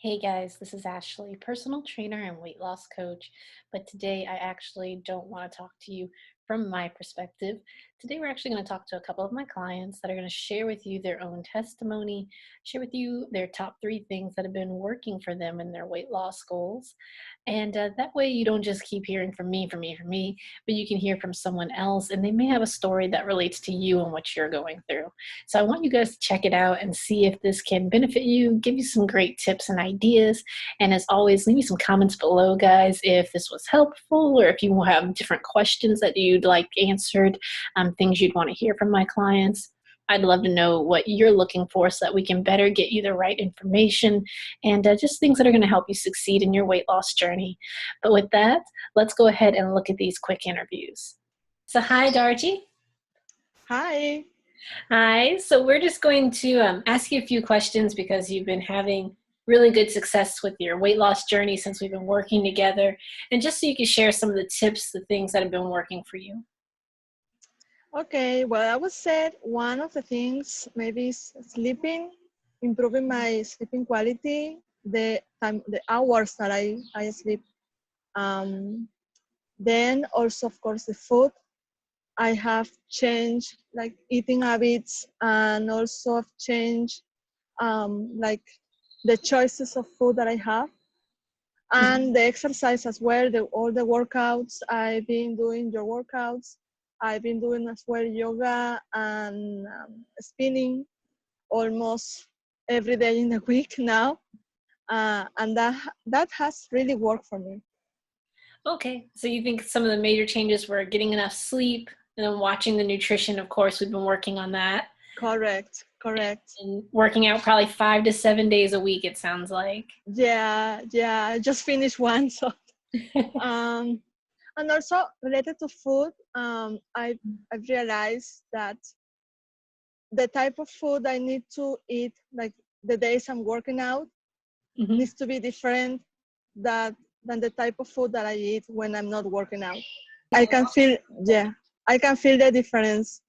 Hey guys, this is Ashley, personal trainer and weight loss coach. But today I actually don't want to talk to you from my perspective. Today we're actually going to talk to a couple of my clients that are going to share with you their own testimony, share with you their top 3 things that have been working for them in their weight loss goals. And that way you don't just keep hearing from me, but you can hear from someone else and they may have a story that relates to you and what you're going through. So I want you guys to check it out and see if this can benefit you, give you some great tips and ideas. And as always, leave me some comments below, guys, if this was helpful or if you have different questions that you'd like answered, things you'd want to hear from my clients. I'd love to know what you're looking for so that we can better get you the right information and just things that are going to help you succeed in your weight loss journey. But with that, let's go ahead and look at these quick interviews. So hi, Darji. Hi. Hi. So we're just going to ask you a few questions because you've been having really good success with your weight loss journey since we've been working together. And just so you can share some of the tips, the things that have been working for you. Okay, well, I would say one of the things maybe is sleeping, improving my sleeping quality, the time, the hours that I sleep. Then also, of course, the food. I have changed like eating habits and also have changed like the choices of food that I have. And the exercise as well, all the workouts. I've been doing your workouts. I've been doing as well yoga and spinning almost every day in the week now. And that has really worked for me. Okay. So you think some of the major changes were getting enough sleep and then watching the nutrition. Of course, we've been working on that. Correct. And working out probably 5 to 7 days a week, it sounds like. Yeah. I just finished one. So, and also related to food, I've realized that the type of food I need to eat, like the days I'm working out, needs to be different than the type of food that I eat when I'm not working out. I can feel, I can feel the difference.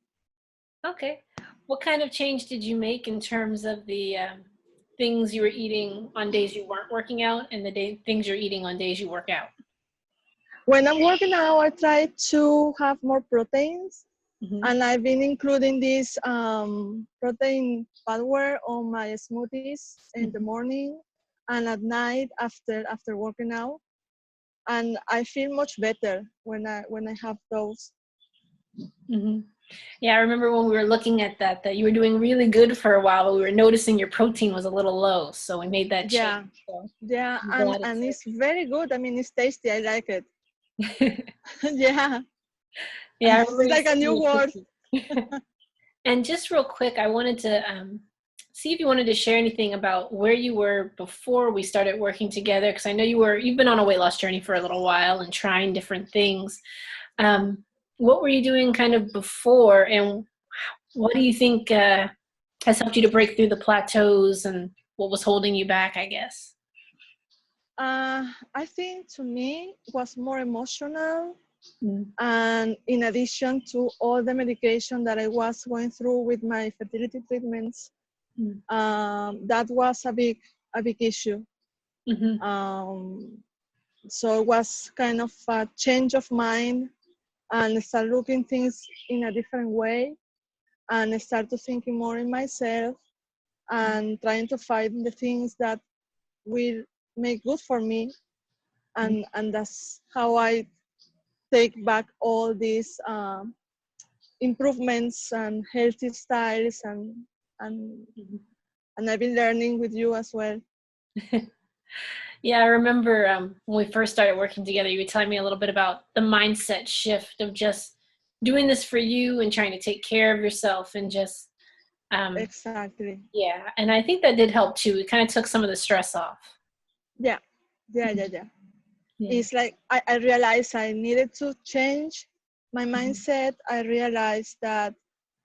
Okay. What kind of change did you make in terms of the things you were eating on days you weren't working out and the things you're eating on days you work out? When I'm working out, I try to have more proteins, Mm-hmm. and I've been including this protein powder on my smoothies in the morning and at night after working out, and I feel much better when I have those. Mm-hmm. Yeah, I remember when we were looking at that you were doing really good for a while, but we were noticing your protein was a little low, so we made that change. So I'm glad And it's very good. I mean, it's tasty. I like it. it. Yeah, Yeah, I remember it's you like a sent new me a word. picture. And just real quick, I wanted to see if you wanted to share anything about where you were before we started working together, because I know you've been on a weight loss journey for a little while and trying different things. What were you doing kind of before, and what do you think has helped you to break through the plateaus and what was holding you back, I guess? I think to me it was more emotional, Mm. and in addition to all the medication that I was going through with my fertility treatments, Mm. that was a big issue. Mm-hmm. So it was kind of a change of mind and start looking things in a different way and start to thinking more in myself and trying to find the things that will make good for me, and that's how I take back all these improvements and healthy styles and Mm-hmm. and I've been learning with you as well. Yeah, I remember when we first started working together, you were telling me a little bit about the mindset shift of just doing this for you and trying to take care of yourself and just, Exactly. yeah. And I think that did help too. It kind of took some of the stress off. Yeah. Yeah. It's like I realized I needed to change my Mhm. mindset. I realized that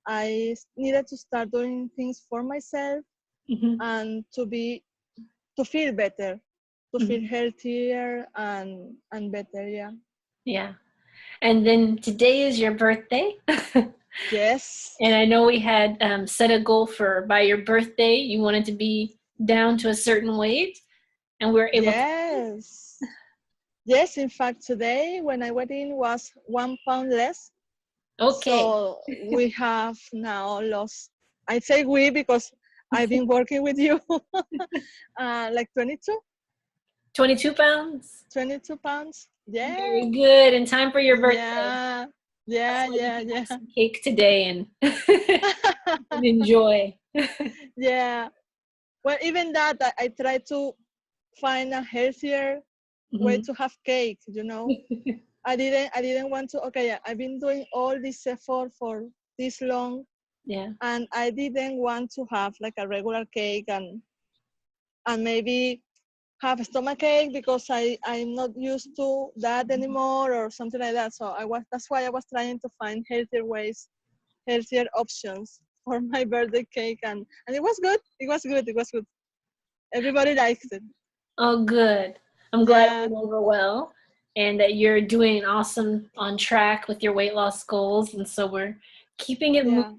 I needed to start doing things for myself Mhm. and to feel better, to feel Mhm. healthier and better. Yeah. Yeah. And then today is your birthday. Yes. And I know we had set a goal for by your birthday, you wanted to be down to a certain weight. and we're able to. Yes. Yes, in fact, today when I went in was 1 pound less. Okay. So we have now lost, I say we because I've been working with you, like 22 pounds. 22 pounds. Yeah, Very good. In time for your birthday. yeah, That's yeah, why you yeah, can have yeah. some cake today and, and enjoy. Yeah. Well, even that, I try to find a healthier way Mhm. to have cake, I didn't want to, okay, yeah, I've been doing all this effort for this long, Yeah. and I didn't want to have like a regular cake and maybe have a stomach ache because I'm not used to that anymore or something like that. So that's why I was trying to find healthier ways, healthier options for my birthday cake, and it was good. It was good. It was good. Everybody likes it. Oh, good. I'm glad it Yeah, went over well and that you're doing awesome on track with your weight loss goals. And so we're keeping it moving.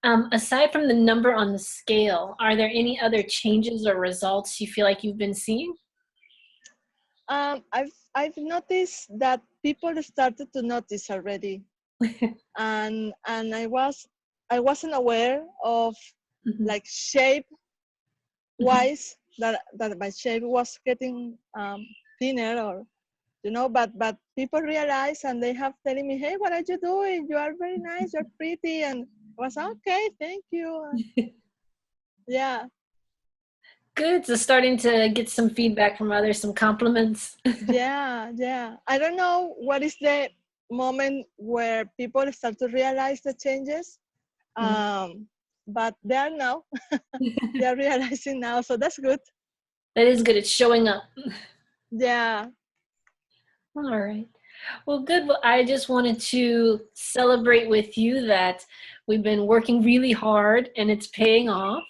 yeah. Aside from the number on the scale, are there any other changes or results you feel like you've been seeing? I've noticed that people started to notice already, and I wasn't aware of Mhm. like shape Mhm. wise that my shape was getting thinner or but people realize and they have telling me, hey, what are you doing? You are very nice, you're pretty, and I was okay, thank you. Yeah, Good. So starting to get some feedback from others, some compliments. yeah. I don't know what is the moment where people start to realize the changes, Mm. um, but they are now. They are realizing now, so that's good. That is good. It's showing up. Yeah, All right. Well, good. Well, I just wanted to celebrate with you that we've been working really hard and it's paying off.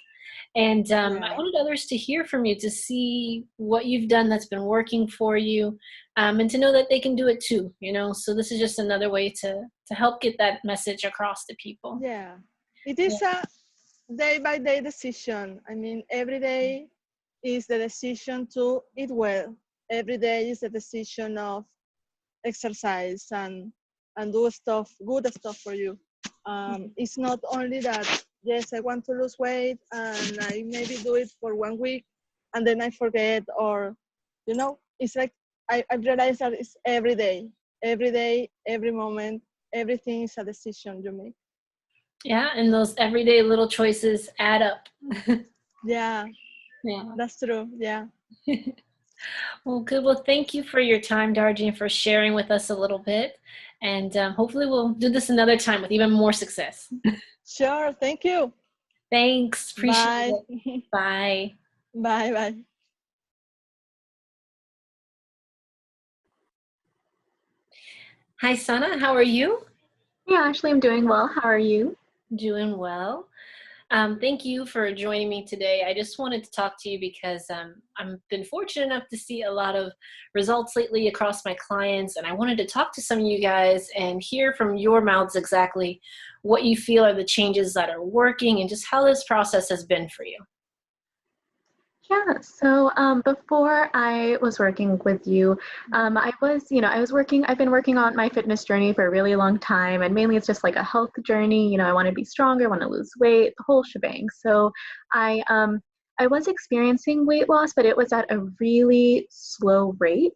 And I yeah, wanted others to hear from you to see what you've done that's been working for you, and to know that they can do it too. So this is just another way to help get that message across to people. yeah. It Yeah. is a day by day decision. I mean, every day is the decision to eat well. Every day is the decision of exercise and do stuff, good stuff for you. It's not only that, yes, I want to lose weight and I maybe do it for 1 week and then I forget, or, it's like I realize that it's every day, every moment, everything is a decision you make. Yeah, and those everyday little choices add up. Yeah, Yeah. that's true. Yeah. Well, good. Well, thank you for your time, Darji, and for sharing with us a little bit. And hopefully we'll do this another time with even more success. Sure. Thank you. Thanks. Appreciate Bye. it. Bye. Bye. Bye. Hi, Sana. How are you? Yeah, Ashley, I'm doing well. How are you? Doing well. Thank you for joining me today. I just wanted to talk to you because I've been fortunate enough to see a lot of results lately across my clients, and I wanted to talk to some of you guys and hear from your mouths exactly what you feel are the changes that are working and just how this process has been for you. Yeah, so before I was working with you, I've been working on my fitness journey for a really long time, and mainly it's just like a health journey. I want to be stronger, want to lose weight, the whole shebang. So I was experiencing weight loss, but it was at a really slow rate.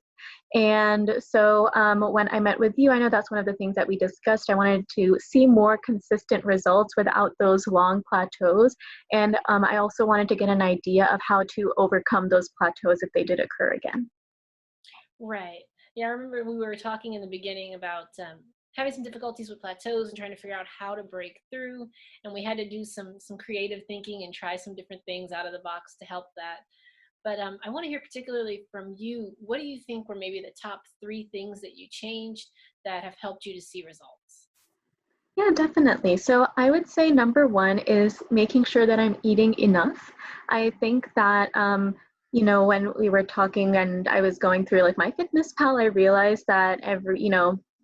And so when I met with you, I know that's one of the things that we discussed. I wanted to see more consistent results without those long plateaus. And I also wanted to get an idea of how to overcome those plateaus if they did occur again. Right. Yeah, I remember we were talking in the beginning about having some difficulties with plateaus and trying to figure out how to break through, and we had to do some creative thinking and try some different things out of the box to help that. But I want to hear particularly from you. What do you think were maybe the top 3 things that you changed that have helped you to see results? Yeah, definitely. So I would say number one is making sure that I'm eating enough. I think that, when we were talking and I was going through like my fitness pal, I realized that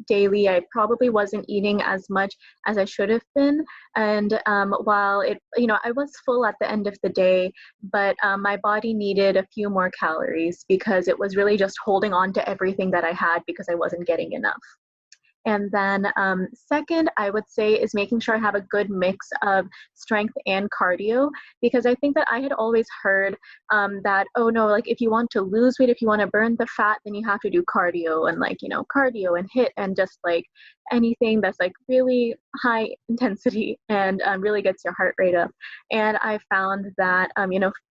daily. I probably wasn't eating as much as I should have been. And while I was full at the end of the day, but my body needed a few more calories because it was really just holding on to everything that I had because I wasn't getting enough. And then second, I would say is making sure I have a good mix of strength and cardio, because I think that I had always heard that, oh no, like if you want to lose weight, if you want to burn the fat, then you have to do cardio and cardio and hit and just like anything that's like really high intensity and really gets your heart rate up. And I found that,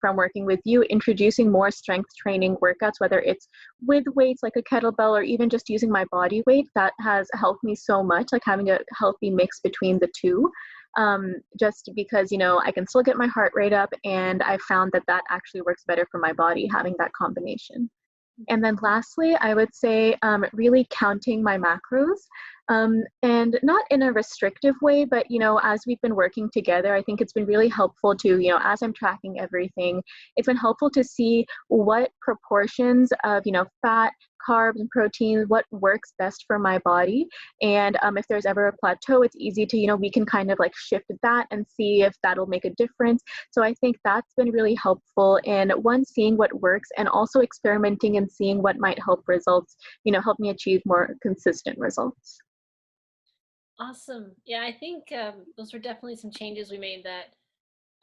from working with you, introducing more strength training workouts, whether it's with weights like a kettlebell or even just using my body weight, that has helped me so much, like having a healthy mix between the two. Just because, I can still get my heart rate up, and I found that that actually works better for my body, having that combination. And then lastly, I would say really counting my macros, and not in a restrictive way, but, as we've been working together, I think it's been really helpful to, as I'm tracking everything, it's been helpful to see what proportions of, fat, carbs, and protein, what works best for my body. And if there's ever a plateau, it's easy to, we can kind of like shift that and see if that'll make a difference. So I think that's been really helpful in seeing what works, and also experimenting and seeing what might help help me achieve more consistent results. Awesome. Yeah, I think those were definitely some changes we made that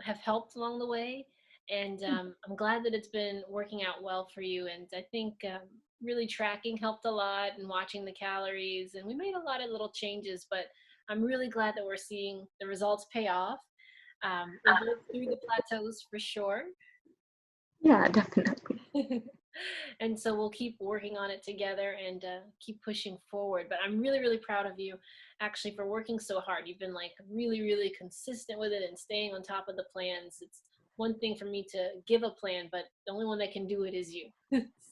have helped along the way. And I'm glad that it's been working out well for you. And I think really tracking helped a lot, and watching the calories. And we made a lot of little changes, but I'm really glad that we're seeing the results pay off. We'll go through the plateaus for sure. Yeah, definitely. And so we'll keep working on it together and keep pushing forward. But I'm really, really proud of you actually for working so hard. You've been like really, really consistent with it and staying on top of the plans. It's one thing for me to give a plan, but the only one that can do it is you.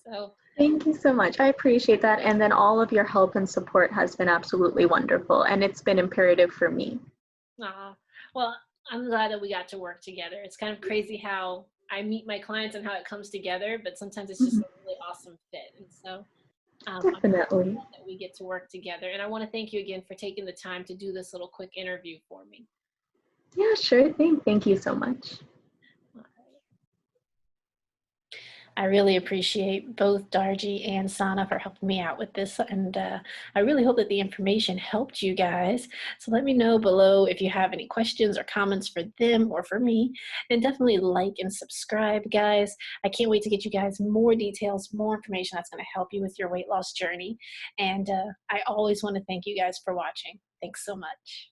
So Thank you so much. I appreciate that. And then all of your help and support has been absolutely wonderful, and it's been imperative for me. well, I'm glad that we got to work together. It's kind of crazy how I meet my clients and how it comes together, but sometimes it's just Mhm. a really awesome fit. And so I'm really Definitely. glad that we get to work together. And I want to thank you again for taking the time to do this little quick interview for me. Yeah, sure thing. Thank you so much. I really appreciate both Darji and Sana for helping me out with this, and I really hope that the information helped you guys. So let me know below if you have any questions or comments for them or for me, and definitely like and subscribe, guys. I can't wait to get you guys more details, more information that's going to help you with your weight loss journey, and I always want to thank you guys for watching. Thanks so much.